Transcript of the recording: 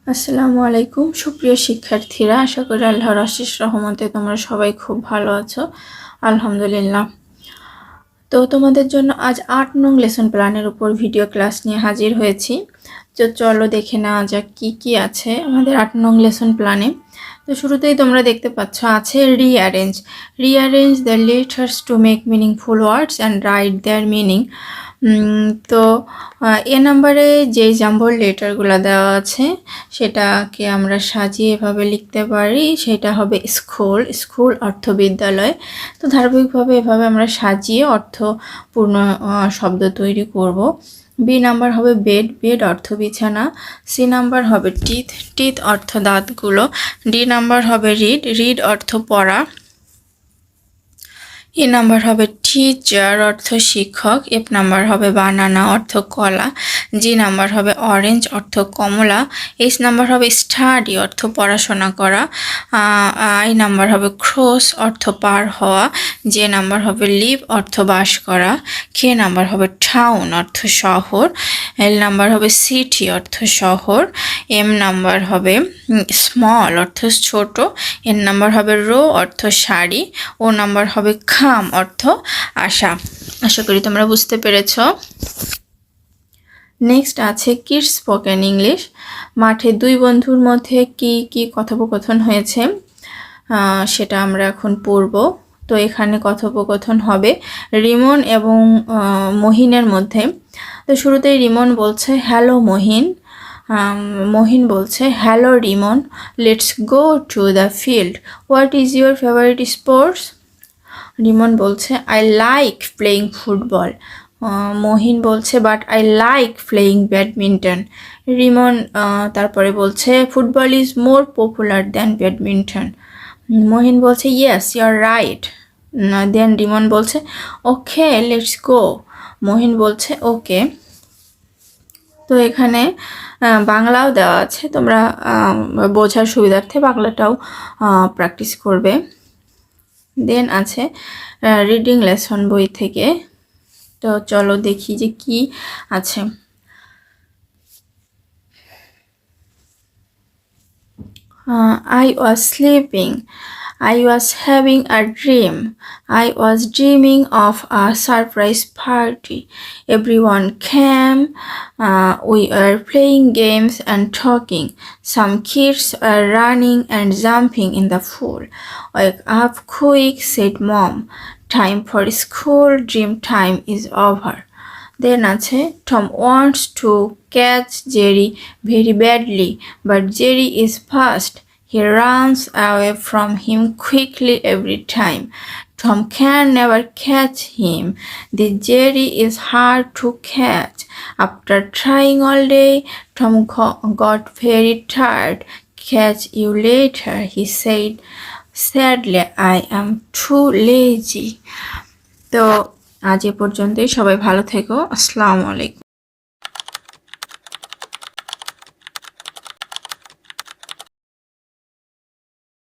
আসসালামু আলাইকুম সুপ্রিয় শিক্ষার্থীরা, আশা করি আল্লাহর অশেষ রহমতে তোমরা সবাই খুব ভালো আছো। আলহামদুলিল্লাহ। তো তোমাদের জন্য আজ 8 নং লেসন প্ল্যানের উপর ভিডিও ক্লাস নিয়ে হাজির হয়েছি। তো চলো দেখে নেওয়া যাক কি কি আছে আমাদের 8 নং লেসন প্ল্যানে। তো শুরুতেই তোমরা দেখতে পাচ্ছ আছে rearrange the letters to make meaningful words and right their meaning. তো এ নাম্বারে যে জাম্বল লেটারগুলো দেওয়া আছে সেটাকে আমরা সাজিয়ে এভাবে লিখতে পারি। সেটা হবে স্কুল অর্থ বিদ্যালয়। তো ধারাবাহিকভাবে এভাবে আমরা সাজিয়ে অর্থপূর্ণ শব্দ তৈরি করব। বি নাম্বার হবে বেড অর্থ বিছানা। সি নাম্বার হবে টিথ অর্থ দাঁতগুলো। ডি নাম্বার হবে রিড অর্থ পড়া। ই নাম্বার হবে টিচার অর্থ শিক্ষক। এফ নাম্বার হবে বানানা অর্থ কলা। জি নাম্বার হবে অরেঞ্জ অর্থ কমলা। এইচ নাম্বার হবে স্টাডি অর্থ পড়াশোনা করা। আই নাম্বার হবে ক্রস অর্থ পার হওয়া। জে নাম্বার হবে লিভ অর্থ বাস করা। কে নাম্বার হবে টাউন অর্থ শহর। এল নাম্বার হবে সিটি অর্থ শহর। এম নাম্বার হবে স্মল অর্থ ছোট। এন নাম্বার হবে রো অর্থ শাড়ি। ও নাম্বার হবে খাম অর্থ আশা করি তোমরা বুঝতে পেরেছ। নেক্সট আছে কিডস স্পোকেন ইংলিশ। মাঠে দুই বন্ধুর মধ্যে কি কি কথোপকথন হয়েছে সেটা আমরা এখন পড়ব। তো এখানে কথোপকথন হবে রিমন এবং মহিনের মধ্যে। তো শুরুতেই রিমন বলছে হ্যালো মহিন। মহিন বলছে hello Rimon, let's go to the field, what is your favourite sports? Rimon বলছে I like playing football. Mohin বলছে but I like playing badminton. Rimon তারপরে বলছে football is more popular than badminton. Mohin বলছে yes you are right. Then Rimon বলছে okay let's go. Mohin বলছে ওকে। তো এখানে বাংলাও দেওয়া আছে, তোমরা বোঝার সুবিধার্থে বাংলাটাও প্র্যাকটিস করবে। দেন আছে রিডিং লেসন বই থেকে। তো চলো দেখি যে কি আছে। I was sleeping. I was having a dream. I was dreaming of a surprise party. Everyone came. We were playing games and talking. Some kids were running and jumping in the pool. Wake up quick, said Mom. Time for school. Dream time is over. Then আছে Tom wants to catch Jerry very badly, but Jerry is fast. He runs away from him quickly every time. Tom can never catch him. The Jerry is hard to catch. After trying all day, Tom got very tired. Catch you later, he said. Sadly, I am too lazy. তো আজ এ পর্যন্তই, সবাই ভালো থেকো। আসসালামু আলাইকুম।